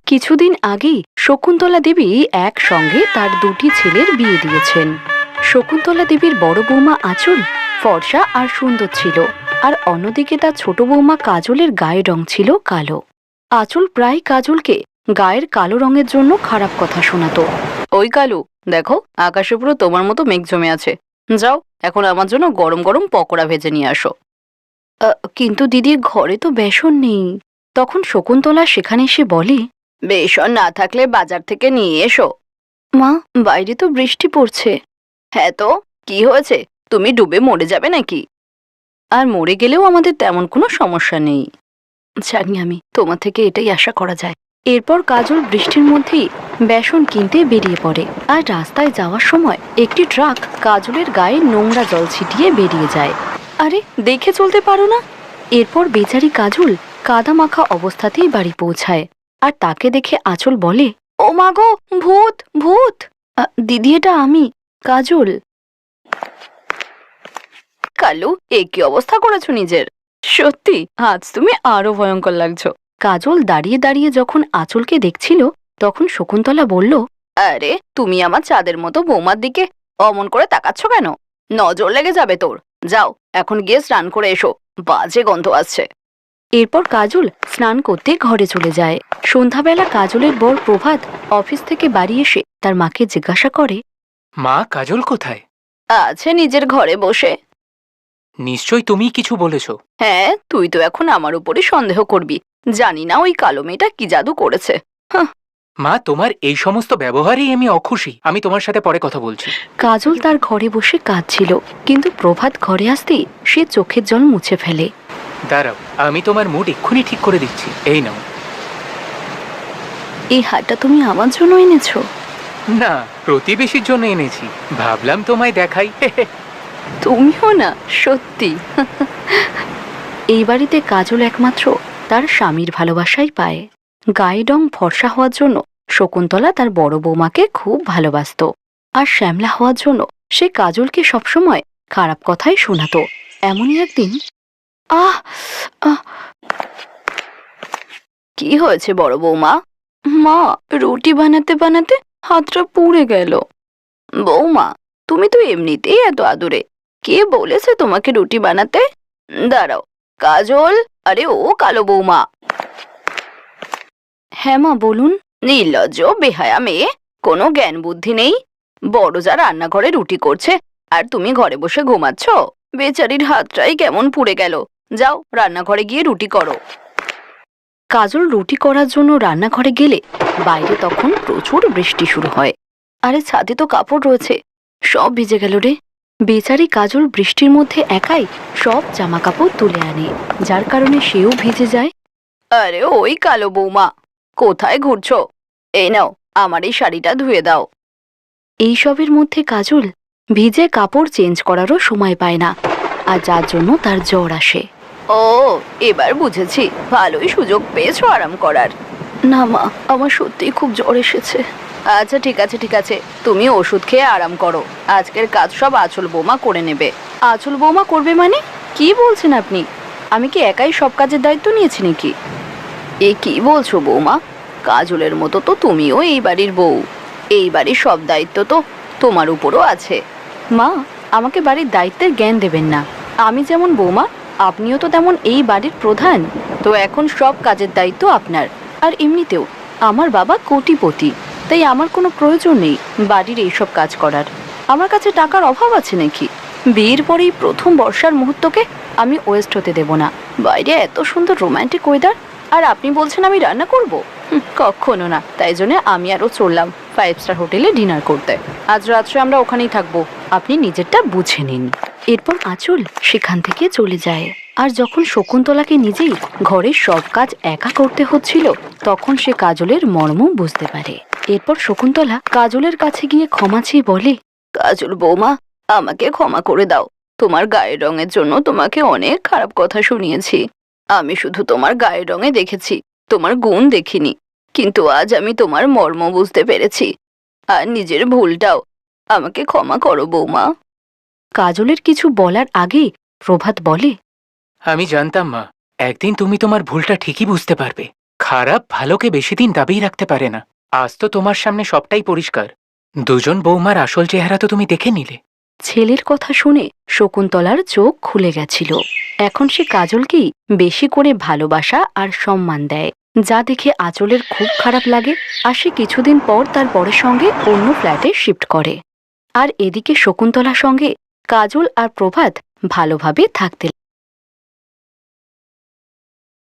কিছুদিন আগেই শকুন্তলা দেবী একসঙ্গে তার দুটি ছেলের বিয়ে দিয়েছেন। শকুন্তলা দেবীর বড় বৌমা আঁচল ফর্সা আর সুন্দর ছিল, আর অন্যদিকে তার ছোট বৌমা কাজলের গায়ের রং ছিল কালো। আঁচল প্রায় কাজলকে গায়ের কালো রঙের জন্য খারাপ কথা শোনাতো। ওই কালু, দেখো আকাশে পুরো তোমার মতো মেঘ জমে আছে, যাও এখন আমার জন্য গরম গরম পকোড়া ভেজে নিয়ে আসো। কিন্তু দিদি, ঘরে তো বেসন নেই। তখন শকুন্তলা সেখানে এসে বলে, বেসন না থাকলে বাজার থেকে নিয়ে এসো। মা, বাইরে তো বৃষ্টি পড়ছে। হ্যাঁ তো কি হয়েছে, তুমি ডুবে মরে যাবে নাকি? আর মরে গেলেও আমাদের তেমন কোনো সমস্যা নেই। জানি আমি, তোমার থেকে এটাই আশা করা যায়। এরপর কাজল বৃষ্টির মধ্যেই বেসন কিনতে বেরিয়ে পড়ে, আর রাস্তায় যাওয়ার সময় একটি ট্রাক কাজলের গায়ে নোংরা জল ছিটিয়ে বেরিয়ে যায়। আরে, দেখে চলতে পারো না? এরপর বেচারি কাজল কাদা মাখা অবস্থাতেই বাড়ি পৌঁছায়, আর তাকে দেখে আঁচল বলে, ও মা গো, ভূত ভূত! দিদি, এটা আমি, কাজল। কালু, এ কি অবস্থা করেছো নিজের? সত্যি আজ তুমি আরো ভয়ঙ্কর লাগছো। কাজল দাঁড়িয়ে দাঁড়িয়ে যখন আঁচলকে দেখছিল, তখন শকুন্তলা বলল, আরে তুমি আমার চাঁদের মতো বৌমার দিকে অমন করে তাকাচ্ছ কেন? নজর লেগে যাবে তোর। যাও এখন গিয়ে স্নান করে এসো, বাজে গন্ধ আসছে। এরপর কাজল স্নান করতে ঘরে চলে যায়। সন্ধ্যাবেলা কাজলের বর প্রভাত অফিস থেকে বাড়ি এসে তার মাকে জিজ্ঞাসা করে, মা, কাজল কোথায়? আছে নিজের ঘরে বসে। নিশ্চয়ই তুমি কিছু বলেছো। হ্যাঁ, তুই তো এখন আমার উপরে সন্দেহ করবি। জানি না ওই কালো মেয়েটা কি জাদু করেছে। মা, তোমার এই সমস্ত ব্যবহারেই আমি অখুশি। আমি তোমার সাথে পরে কথা বলছি। কাজল তার ঘরে বসে কাঁদছিল, কিন্তু প্রভাত ঘরে আসতেই সে চোখের জল মুছে ফেলে। দাঁড়াও, আমি তোমার মুড এক্ষুনি ঠিক করে দিচ্ছি। এই নাও। এই হারটা তুমি আমার জন্য এনেছো? না, প্রতিবেশীর জন্য এনেছি। ভাবলাম তোমায় দেখাই। তুমিও না, সত্যি। এই বাড়িতে কাজল একমাত্র তার স্বামীর ভালোবাসাই পায়। গায়ে রং ফর্সা হওয়ার জন্য শকুন্তলা তার বড় বৌমাকে খুব ভালোবাসত, আর শ্যামলা হওয়ার জন্য সে কাজলকে সবসময় খারাপ কথাই শোনাতো। এমনই একদিন, আহ আহ কি হয়েছে বড় বৌমা? মা, রুটি বানাতে বানাতে হাতটা পুড়ে গেল। বৌমা, তুমি তো এমনিতেই এত আদুরে, কে বলেছে তোমাকে রুটি বানাতে? দাঁড়াও, কাজল, আরে ও কালো বৌমা। হ্যাঁ মা, বলুন। নির্লজ্জ বেহায়া মেয়ে, কোনো জ্ঞান বুদ্ধি নেই। বড় যা রান্নাঘরে রুটি করছে, আর তুমি ঘরে বসে ঘুমাচ্ছ। বেচারির হাতটাই কেমন পুড়ে গেল। যাও রান্নাঘরে গিয়ে রুটি করো। কাজল রুটি করার জন্য রান্নাঘরে গেলে বাইরে তখন প্রচুর বৃষ্টি শুরু হয়। আরে ছাদে তো কাপড় রয়েছে, সব ভিজে গেল রে। বেচারি কাজল বৃষ্টির মধ্যে একাই সব জামা কাপড় তুলে আনে, যার কারণে সেও ভিজে যায়। আরে ওই কালো বৌমা, কোথায় ঘুরছো? এই নাও, আমার এই শাড়িটা ধুয়ে দাও। এইসবের মধ্যে কাজল ভিজে কাপড় চেঞ্জ করারও সময় পায় না, আর যার জন্য তার জ্বর আসে। ও, এবার বুঝেছি, ভালোই সুযোগ পেয়েছো আরাম করার। না মা, আমার সত্যিই খুব জ্বর এসেছে। আচ্ছা ঠিক আছে ঠিক আছে, তুমি ওষুধ খেয়ে আরাম করো। আজকের কাজ সব আঁচল বৌমা করে নেবে। আঁচল বৌমা করবে মানে? কি বলছেন আপনি? আমি কি একাই সব কাজের দায়িত্ব নিয়েছি নাকি? এ কি বলছো বৌমা? কাজলের মতো তো তুমিও এই বাড়ির বউ। এই বাড়ির সব দায়িত্ব তো তোমার উপরও আছে। মা, আমাকে বাড়ির দায়িত্বের জ্ঞান দেবেন না। আমি যেমন বৌমা, আপনিও তো তেমন এই বাড়ির প্রধান। তো এখন সব কাজের দায়িত্ব আপনার। আর এমনিতেও আমার বাবা কোটিপতি, তাই আমার কোনো প্রয়োজন নেই বাড়ির এইসব কাজ করার। আমার কাছে টাকার অভাব আছে নাকি? বিয়ের পরেই প্রথম বর্ষার মুহূর্তকে আমি ওয়েস্ট হতে দেব না। বাইরে এত সুন্দর রোম্যান্টিক ওয়েদার, আর আপনি বলছেন আমি রান্না করব? কখনো না। তাই জন্য আমি আরও চললাম 5 স্টার হোটেলে ডিনার করতে। আজ রাত্রে আমরা ওখানেই থাকবো, আপনি নিজেরটা বুঝে নিন। এরপর আঁচল সেখান থেকে চলে যায়। আর যখন শকুন্তলাকে নিজেই ঘরের সব কাজ একা করতে হচ্ছিল, তখন সে কাজলের মর্ম বুঝতে পারে। এরপর শকুন্তলা কাজলের কাছে গিয়ে ক্ষমা চেয়ে বলে, কাজল বৌমা, আমাকে ক্ষমা করে দাও। তোমার গায়ের রঙের জন্য তোমাকে অনেক খারাপ কথা শুনিয়েছি। আমি শুধু তোমার গায়ের রঙে দেখেছি, তোমার গুণ দেখিনি। কিন্তু আজ আমি তোমার মর্ম বুঝতে পেরেছি, আর নিজের ভুলটাও। আমাকে ক্ষমা করো বৌমা। কাজলের কিছু বলার আগে প্রভাত বলে, আমি জানতাম মা, একদিন তুমি তোমার ভুলটা ঠিকই বুঝতে পারবে। খারাপ ভালোকে বেশি দিন দাবিয়ে রাখতে পারে না। আজ তো তোমার সামনে সবটাই পরিষ্কার। দুজন বৌমার আসল চেহারা তো তুমি দেখে নিলে। ছেলের কথা শুনে শকুন্তলার চোখ খুলে গেছিল। এখন সে কাজলকেই বেশি করে ভালোবাসা আর সম্মান দেয়, যা দেখে আঁচলের খুব খারাপ লাগে। আর সে কিছুদিন পর তার বরের সঙ্গে অন্য ফ্ল্যাটে শিফট করে। আর এদিকে শকুন্তলার সঙ্গে কাজল আর প্রভাত ভালোভাবে থাকতে